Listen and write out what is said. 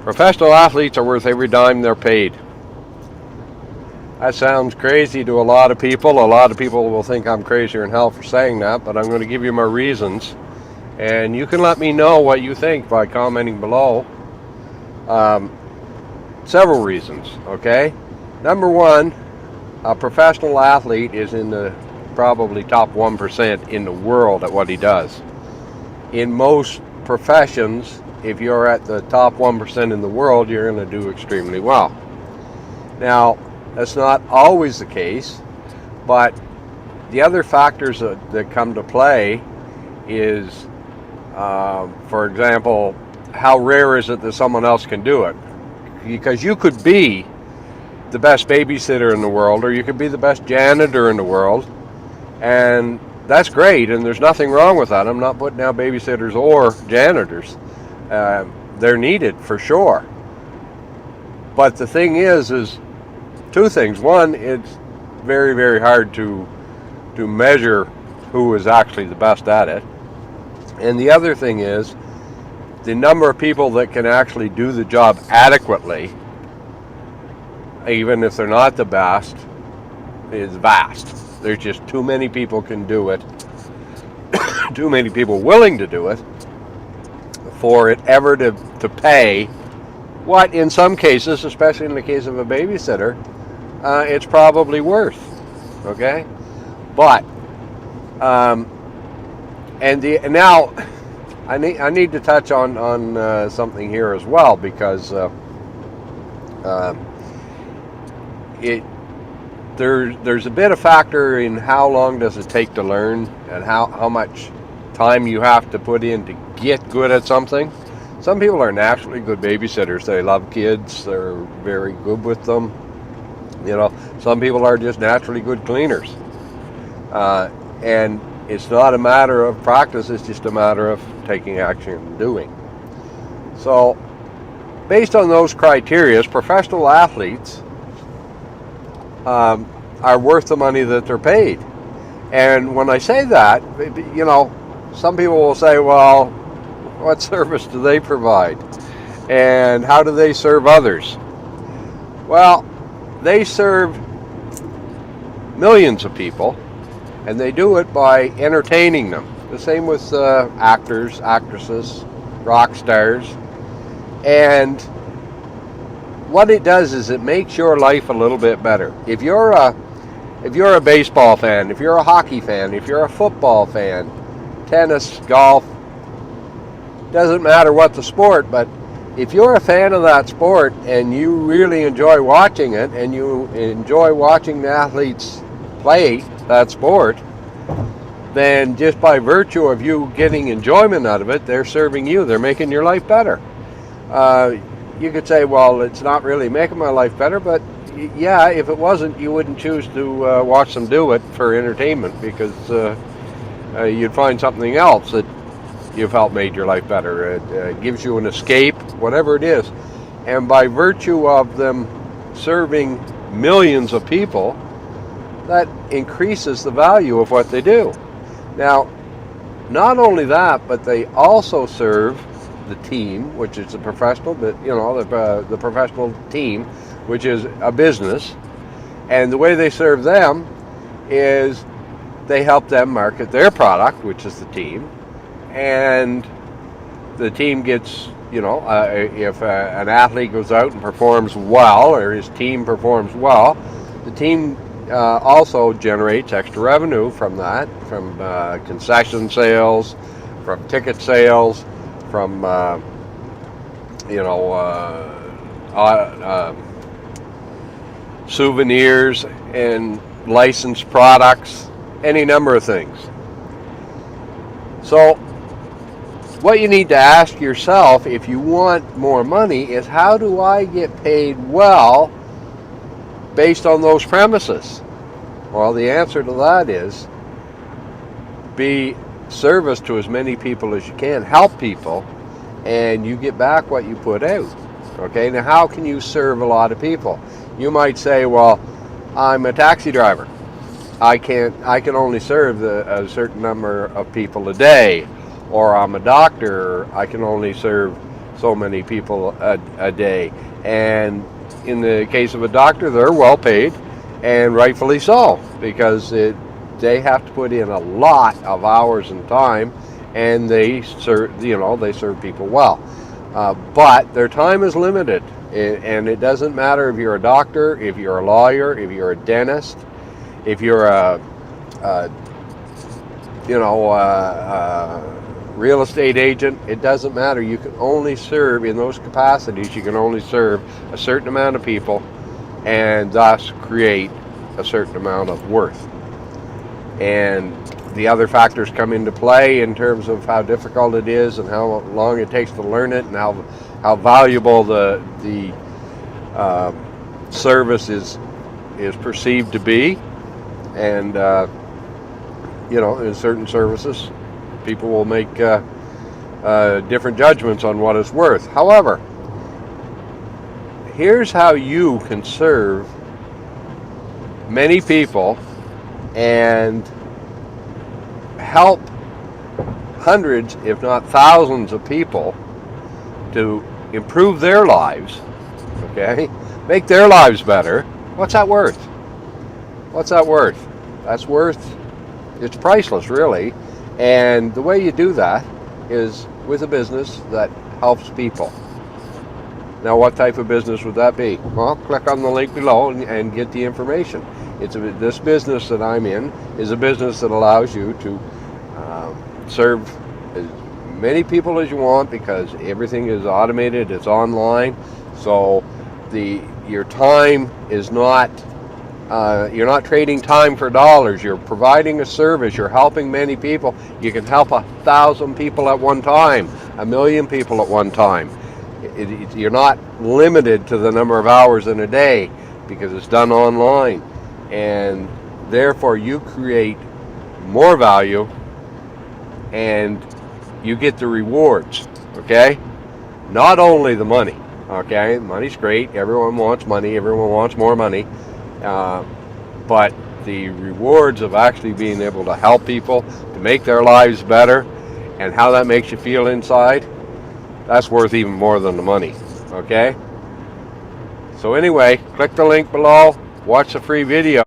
Professional athletes are worth every dime they're paid. That sounds crazy to a lot of people. A lot of people will think I'm crazier than hell for saying that, but I'm going to give you my reasons. And you can let me know what you think by commenting below. Several reasons, okay? Number one, a professional athlete is in the probably top 1% in the world at what he does. In most professions, if you're at the top 1% in the world, you're going to do extremely well. Now, that's not always the case, but the other factors that come to play is, for example, how rare is it that someone else can do it? Because you could be the best babysitter in the world, or you could be the best janitor in the world, and that's great, and there's nothing wrong with that. I'm not putting down babysitters or janitors. They're needed for sure. But the thing is two things. One, it's very, very hard to measure who is actually the best at it. And the other thing is the number of people that can actually do the job adequately, even if they're not the best, is vast. There's just too many people can do it, too many people willing to do it, for it ever to pay what in some cases, especially in the case of a babysitter, it's probably worth, okay? But, now I need to touch on something here as well, because there's a bit of factor in how long does it take to learn, and how much time you have to put in to get good at something. Some people are naturally good babysitters. They love kids. They're very good with them. You know, some people are just naturally good cleaners. And it's not a matter of practice. It's just a matter of taking action and doing. So, based on those criteria, professional athletes are worth the money that they're paid. And when I say that, you know, some people will say, well, what service do they provide? And how do they serve others? Well, they serve millions of people, and they do it by entertaining them. The same with actors, actresses, rock stars. And what it does is it makes your life a little bit better. If you're a baseball fan, if you're a hockey fan, if you're a football fan, tennis, golf, doesn't matter what the sport, but if you're a fan of that sport and you really enjoy watching it, and you enjoy watching the athletes play that sport, then just by virtue of you getting enjoyment out of it, they're serving you. They're making your life better. You could say, well, it's not really making my life better, but yeah, if it wasn't, you wouldn't choose to watch them do it for entertainment, because you'd find something else that you felt made your life better. It gives you an escape, whatever it is. And by virtue of them serving millions of people, that increases the value of what they do. Now, not only that, but they also serve the team, which is the professional, the professional team, which is a business. And the way they serve them is they help them market their product, which is the team. And the team gets, if an athlete goes out and performs well, or his team performs well, the team also generates extra revenue from that, from concession sales, from ticket sales, from souvenirs and licensed products, any number of things. So what you need to ask yourself if you want more money is, how do I get paid well based on those premises? Well, the answer to that is be service to as many people as you can, help people, and you get back what you put out. Okay, now how can you serve a lot of people? You might say, well, I'm a taxi driver. I can only serve a certain number of people a day. Or I'm a doctor, I can only serve so many people a day. And in the case of a doctor, they're well paid, and rightfully so, because they have to put in a lot of hours and time, and they serve people well. But their time is limited, and it doesn't matter if you're a doctor, if you're a lawyer, if you're a dentist, if you're a real estate agent. It doesn't matter. You can only serve in those capacities. You can only serve a certain amount of people, and thus create a certain amount of worth. And the other factors come into play in terms of how difficult it is and how long it takes to learn it, and how valuable the service is perceived to be. And in certain services, people will make different judgments on what it's worth. However, here's how you can serve many people and help hundreds, if not thousands of people to improve their lives, okay? Make their lives better. What's that worth? What's that worth? That's worth, it's priceless, really. And the way you do that is with a business that helps people. Now, what type of business would that be? Well, click on the link below and get the information. This business that I'm in is a business that allows you to serve as many people as you want, because everything is automated, it's online. So your time is not, you're not trading time for dollars. You're providing a service. You're helping many people. You can help 1,000 people at one time, 1,000,000 people at one time. You're not limited to the number of hours in a day, because it's done online. And therefore you create more value and you get the rewards, okay? Not only the money, okay? Money's great. Everyone wants money. Everyone wants more money. But the rewards of actually being able to help people, to make their lives better, and how that makes you feel inside, that's worth even more than the money, okay? So anyway, click the link below, watch the free video.